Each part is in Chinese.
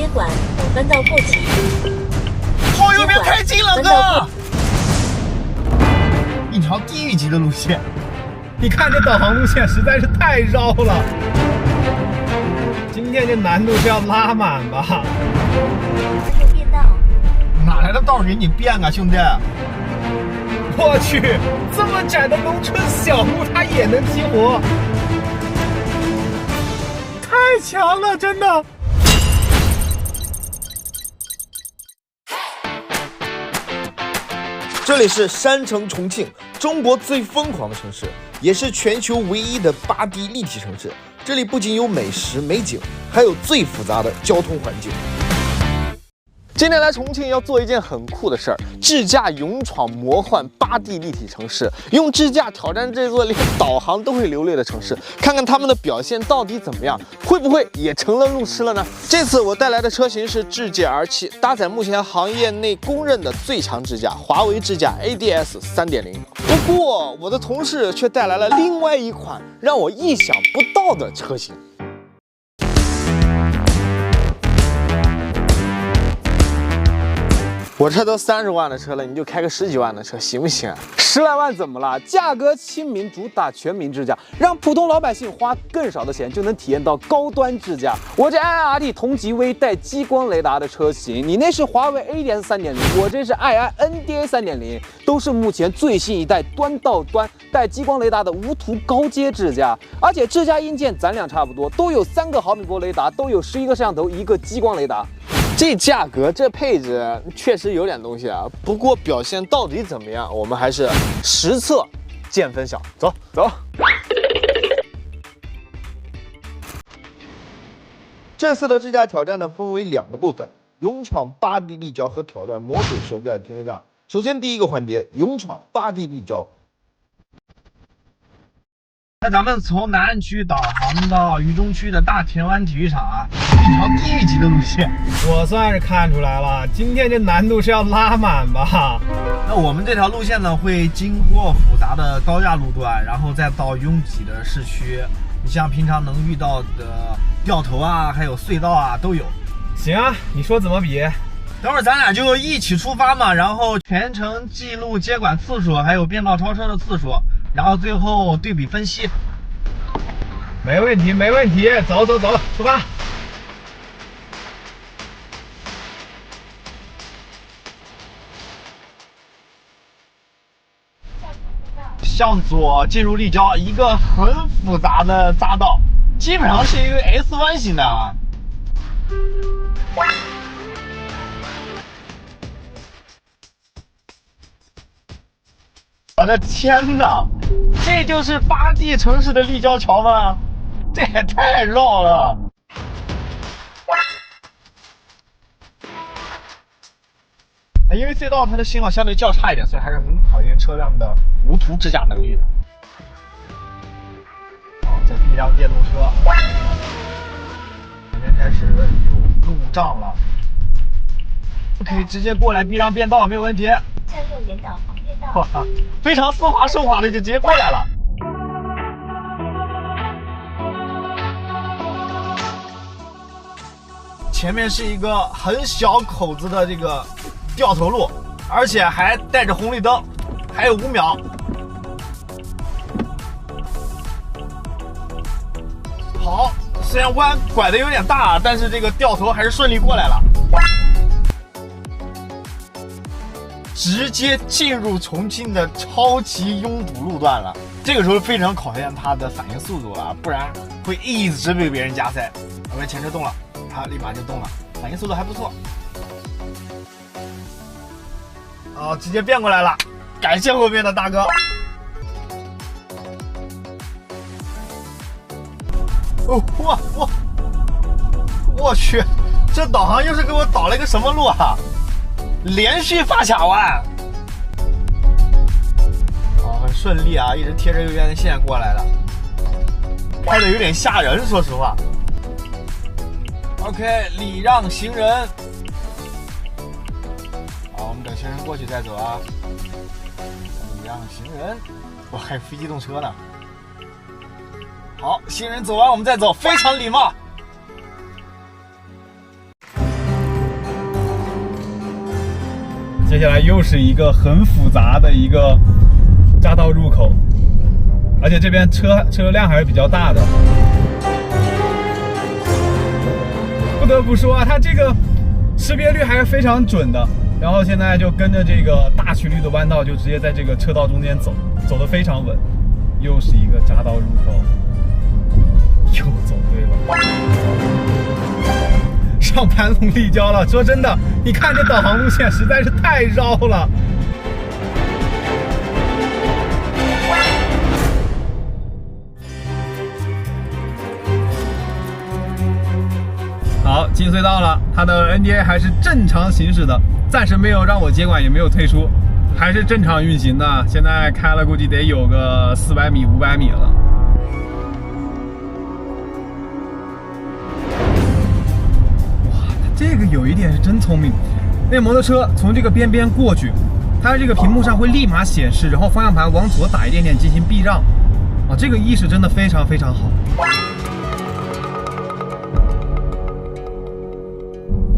接管弯道过急。后右边太近了，哥！一条地狱级的路线，你看这导航路线实在是太绕了。今天这难度是要拉满吧？右变道。哪来的道给你变啊，兄弟？我去，这么窄的农村小路它也能激活，太强了，真的。这里是山城重庆，中国最疯狂的城市，也是全球唯一的8D 立体城市。这里不仅有美食美景，还有最复杂的交通环境。今天来重庆要做一件很酷的事儿，智驾勇闯魔幻8D 立体城市，用智驾挑战这座连导航都会流泪的城市，看看他们的表现到底怎么样，会不会也成了路痴了呢？这次我带来的车型是智界 R7，搭载目前行业内公认的最强智驾华为智驾 ADS 3.0。不过我的同事却带来了另外一款让我意想不到的车型。我这都30万的车了，你就开个10几万的车行不行啊？10来万怎么了？价格亲民，主打全民智驾，让普通老百姓花更少的钱就能体验到高端智驾。我这 iiRT 同级微带激光雷达的车型，你那是华为 ADS 3.0，我这是 NDA 3.0，都是目前最新一代端到端带激光雷达的无图高阶智驾。而且智驾硬件咱俩差不多，都有3个毫米波雷达，都有11个摄像头，1个激光雷达。这价格这配置确实有点东西啊，不过表现到底怎么样，我们还是实测见分晓。走走。这次的智驾挑战呢，分为2个部分：勇闯8D 立交和挑战魔鬼手感停车场。首先第一个环节，勇闯8D 立交。那咱们从南岸区导航到渝中区的大田湾体育场啊，一条地狱级的路线，我算是看出来了，今天这难度是要拉满吧？那我们这条路线呢，会经过复杂的高架路段，然后再到拥挤的市区。你像平常能遇到的掉头啊，还有隧道啊都有。行啊，你说怎么比？等会儿咱俩就一起出发嘛，然后全程记录接管次数，还有变道超车的次数。然后最后对比分析，没问题，没问题，走走走，出发。向左进入立交，一个很复杂的匝道，基本上是一个 S 弯形的啊。我的天哪！这就是8D 城市的立交桥吗？这也太绕了！因为隧道它的信号相对较差一点，所以还是很考验车辆的无图智驾能力的。好，这是一辆电动车，这边开始有路障了。可以直接过来避让变道，没有问题。向右引导黄变道。哇，非常丝滑顺滑的就直接过来了。前面是一个很小口子的这个掉头路，而且还带着红绿灯，还有5秒。好，虽然弯拐的有点大，但是这个掉头还是顺利过来了。直接进入重庆的超级拥堵路段了，这个时候非常考验它的反应速度了，不然会一直被别人加塞。OK， 前车动了，它立马就动了，反应速度还不错。好，直接变过来了，感谢后面的大哥。哦，我去，这导航又是给我导了一个什么路啊？连续发卡弯，很顺利啊，一直贴着右边的线过来了，开的有点吓人，说实话。OK， 礼让行人。好，我们等行人过去再走啊。礼让行人，哇，还有非机动车呢。好，行人走完我们再走，非常礼貌。接下来又是一个很复杂的一个匝道入口，而且这边车辆还是比较大的。不得不说啊，它这个识别率还是非常准的。然后现在就跟着这个大曲率的弯道，就直接在这个车道中间走得非常稳。又是一个匝道入口，又走对了。上盘龙立交了，说真的，你看这导航路线实在是太绕了。好，进隧道了，它的 NDA 还是正常行驶的，暂时没有让我接管，也没有退出，还是正常运行的。现在开了估计得有个400米、500米了。这个有一点是真聪明，那摩托车从这个边边过去，它这个屏幕上会立马显示，然后方向盘往左打一点点进行避让，啊，这个意识真的非常非常好。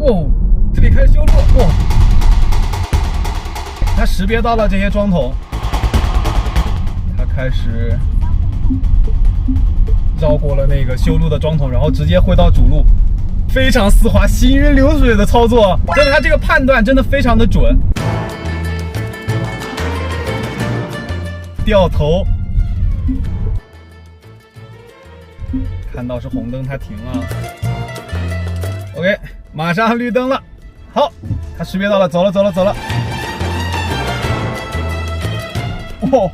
哦，这里开始修路，哇，它识别到了这些桩桶，它开始绕过了那个修路的桩桶，然后直接回到主路。非常丝滑、行云流水的操作，真的，他这个判断真的非常的准。掉头，看到是红灯，他停了。OK， 马上绿灯了。好，他识别到了，走了。哦，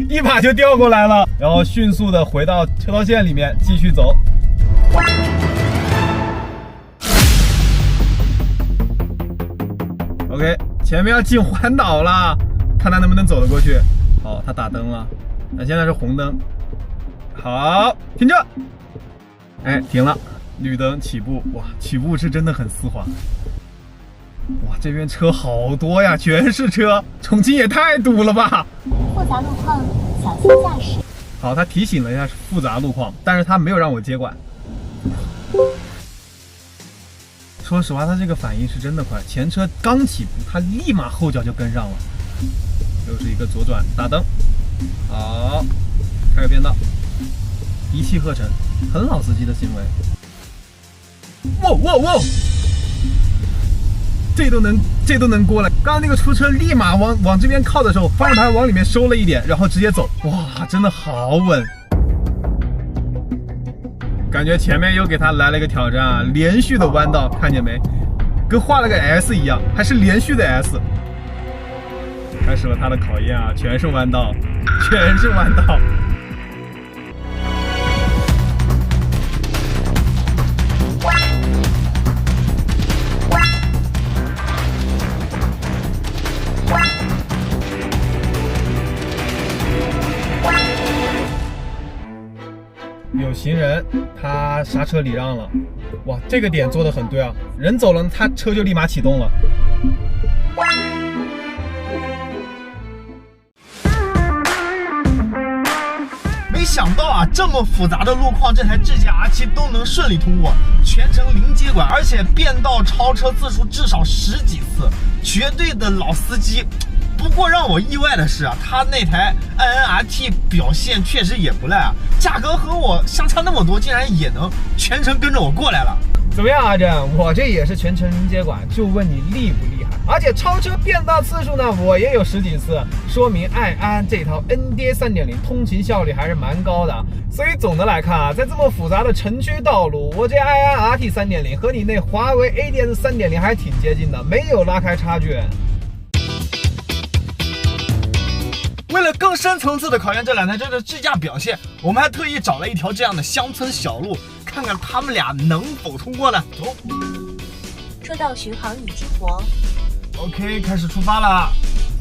一把就调过来了，然后迅速的回到车道线里面继续走。OK， 前面要进环岛了，看他能不能走得过去。好，他打灯了，那现在是红灯。好，停车。哎，停了，绿灯起步。哇，起步是真的很丝滑。哇，这边车好多呀，全是车，重庆也太堵了吧！复杂路况，小心驾驶。好，他提醒了一下复杂路况，但是他没有让我接管。说实话，他这个反应是真的快，前车刚起步，他立马后脚就跟上了。又是一个左转大灯，好，开始变道，一气呵成，很老司机的行为。哇！这都能过来。刚刚那个出车立马往这边靠的时候，方向盘往里面收了一点，然后直接走。哇，真的好稳。感觉前面又给他来了一个挑战啊，连续的弯道，看见没？跟画了个 S 一样，还是连续的 S。开始了他的考验啊，全是弯道。有行人，他刹车礼让了，哇，这个点做得很对啊！人走了，他车就立马启动了。没想到啊，这么复杂的路况，这台智驾 R7都能顺利通过，全程零接管，而且变道超车次数至少10几次，绝对的老司机。不过让我意外的是啊，他那台 INRT 表现确实也不赖啊，价格和我相差那么多，竟然也能全程跟着我过来了。怎么样，阿正？我这也是全程零接管，就问你厉不厉害？而且超车变道次数呢，我也有10几次，说明爱安这套 NDA 3.0 通勤效率还是蛮高的。所以总的来看啊，在这么复杂的城区道路，我这爱安 RT 3.0和你那华为 ADS 3.0还挺接近的，没有拉开差距。为了更深层次的考验这两台车的智驾表现，我们还特意找了一条这样的乡村小路，看看他们俩能否通过呢？走。车道巡航已激活。OK， 开始出发了。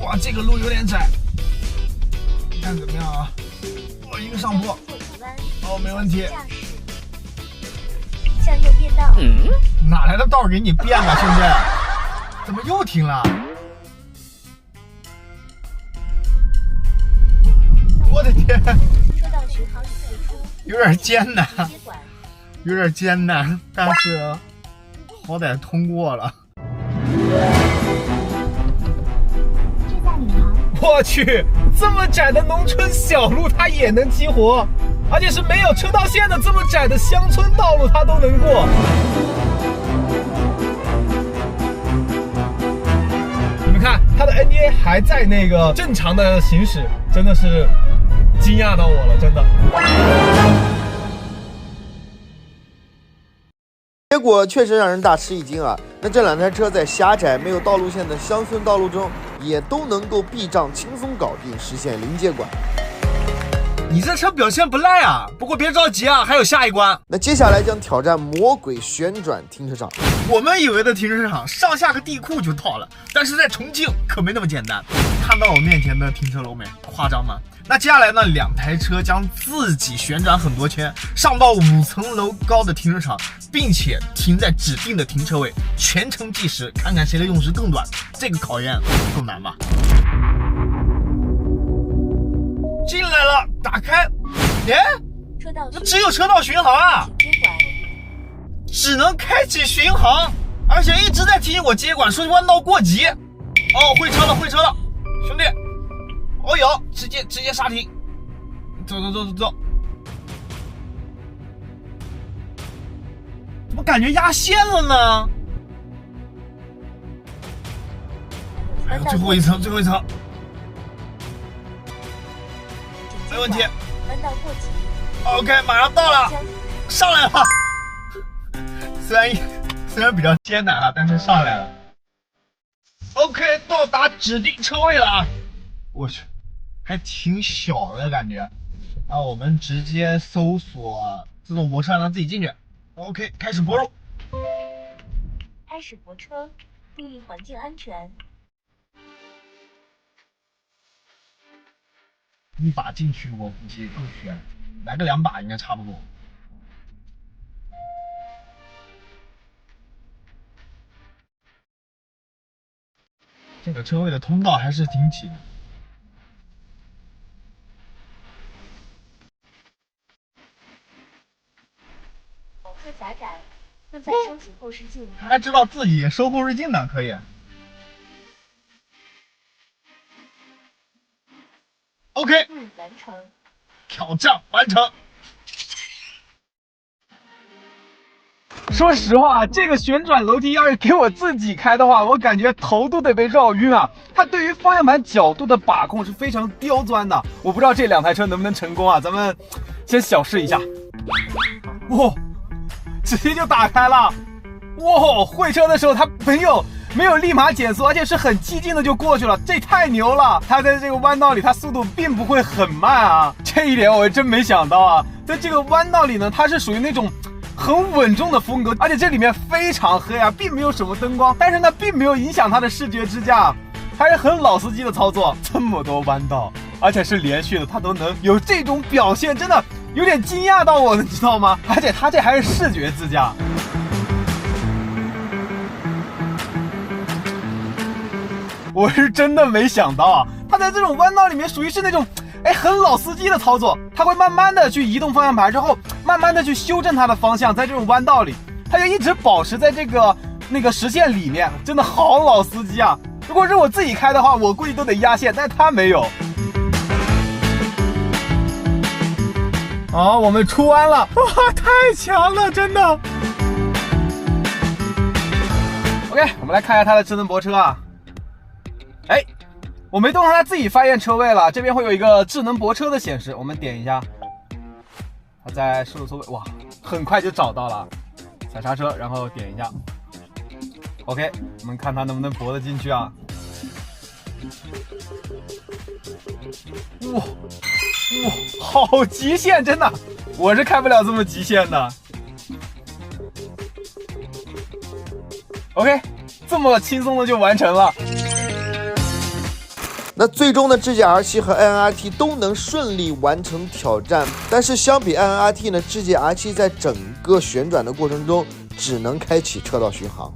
哇，这个路有点窄，你看怎么样啊？哇，一个上坡。哦，没问题。向右变道。哪来的道给你变啊，兄弟？怎么又停了？我的天！车道巡航已退出，有点艰难，但是好歹通过了。我去，这么窄的农村小路它也能激活，而且是没有车道线的这么窄的乡村道路它都能过。你们看，它的 NDA 还在那个正常的行驶，真的是惊讶到我了，真的。结果确实让人大吃一惊啊！那这两台车在狭窄没有道路线的乡村道路中，也都能够避障轻松搞定，实现零接管。你这车表现不赖啊，不过别着急啊，还有下一关。那接下来将挑战魔鬼旋转停车场。我们以为的停车场上下个地库就到了，但是在重庆可没那么简单。看到我面前的停车楼没？夸张吗？那接下来呢，2台车将自己旋转很多圈，上到5层楼高的停车场，并且停在指定的停车位，全程计时，看看谁的用时更短。这个考验够难吧？进来了，打开，车道那只有车道巡航啊，接管，只能开启巡航，而且一直在提醒我接管，说弯道过急。哦，会车了，会车了，兄弟。哦哟，直接刹停，走，怎么感觉压线了呢？还有最后一层，没问题。弯道过急 OK， 马上到了，上来了。虽然比较艰难啊，但是上来了。OK， 到达指定车位了啊！我去，还挺小的感觉。那我们直接搜索自动泊车，让它自己进去。OK， 开始泊入。开始泊车，注意环境安全。一把进去，我估计够悬，来个2把应该差不多。这个车位的通道还是挺挤的。某处狭窄，正在收集后视镜。他还知道自己收后视镜呢，可以。OK， 完成。挑战完成。说实话，这个旋转楼梯要是给我自己开的话，我感觉头都得被绕晕啊！它对于方向盘角度的把控是非常刁钻的，我不知道这2台车能不能成功啊？咱们先小试一下。哇，直接就打开了！哇，会车的时候它没有立马减速，而且是很激进的就过去了，这太牛了！它在这个弯道里，它速度并不会很慢啊，这一点我真没想到啊！在这个弯道里呢，它是属于那种很稳重的风格，而且这里面非常黑啊，并没有什么灯光，但是呢，并没有影响它的视觉支架，还是很老司机的操作。这么多弯道，而且是连续的，它都能有这种表现，真的有点惊讶到我了，你知道吗？而且它这还是视觉支架。我是真的没想到啊，它在这种弯道里面属于是那种很老司机的操作，他会慢慢的去移动方向盘，然后慢慢的去修正它的方向，在这种弯道里，他就一直保持在那个实线里面，真的好老司机啊！如果是我自己开的话，我估计都得压线，但是他没有。好，我们出弯了，哇，太强了，真的。OK， 我们来看一下它的智能泊车啊。我没动它自己发现车位了，这边会有一个智能泊车的显示，我们点一下，它在15座位，哇，很快就找到了，踩刹车，然后点一下 ，OK， 我们看它能不能泊得进去啊。哇，好极限，真的，我是开不了这么极限的。OK， 这么轻松的就完成了。那最终的智界 R7 和 NRT 都能顺利完成挑战，但是相比 NRT 呢，智界 R7 在整个旋转的过程中只能开启车道巡航。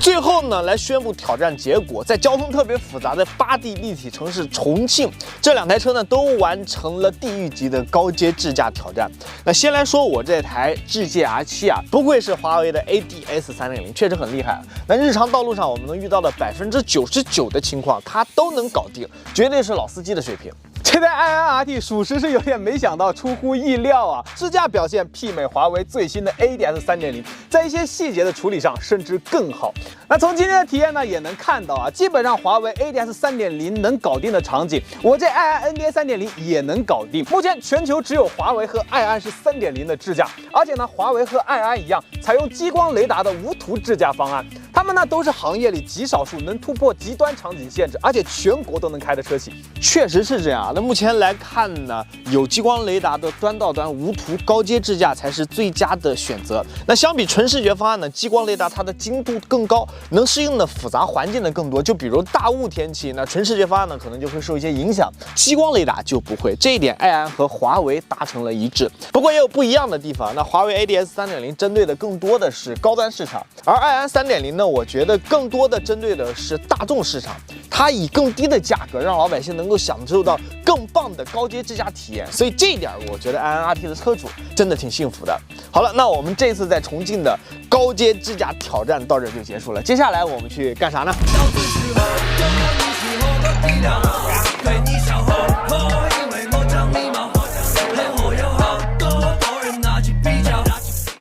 最后呢，来宣布挑战结果，在交通特别复杂的8D 立体城市重庆，这2台车呢都完成了地狱级的高阶智驾挑战。那先来说我这台智界 R7啊，不愧是华为的 ADS 3.0，确实很厉害。那日常道路上我们能遇到的99%的情况，它都能搞定，绝对是老司机的水平。这台爱安 RT 属实是有点没想到，出乎意料啊！智驾表现媲美华为最新的 ADS 3.0，在一些细节的处理上甚至更好。那从今天的体验呢，也能看到啊，基本上华为 ADS 3.0能搞定的场景，我这爱安 NDA 3.0也能搞定。目前全球只有华为和爱安是3.0的智驾，而且呢，华为和爱安一样，采用激光雷达的无图智驾方案。它们呢都是行业里极少数能突破极端场景限制，而且全国都能开的车企。确实是这样啊。那目前来看呢，有激光雷达的端到端无图高阶智驾才是最佳的选择。那相比纯视觉方案呢，激光雷达它的精度更高，能适应的复杂环境的更多。就比如大雾天气，那纯视觉方案呢可能就会受一些影响，激光雷达就不会。这一点爱安和华为达成了一致。不过也有不一样的地方。那华为 ADS 3.0针对的更多的是高端市场，而爱安3.0呢，我觉得更多的针对的是大众市场。它以更低的价格让老百姓能够享受到更棒的高阶智驾体验，所以这一点我觉得爱安 RT 的车主真的挺幸福的。好了，那我们这次在重庆的高阶智驾挑战到这就结束了，接下来我们去干啥呢？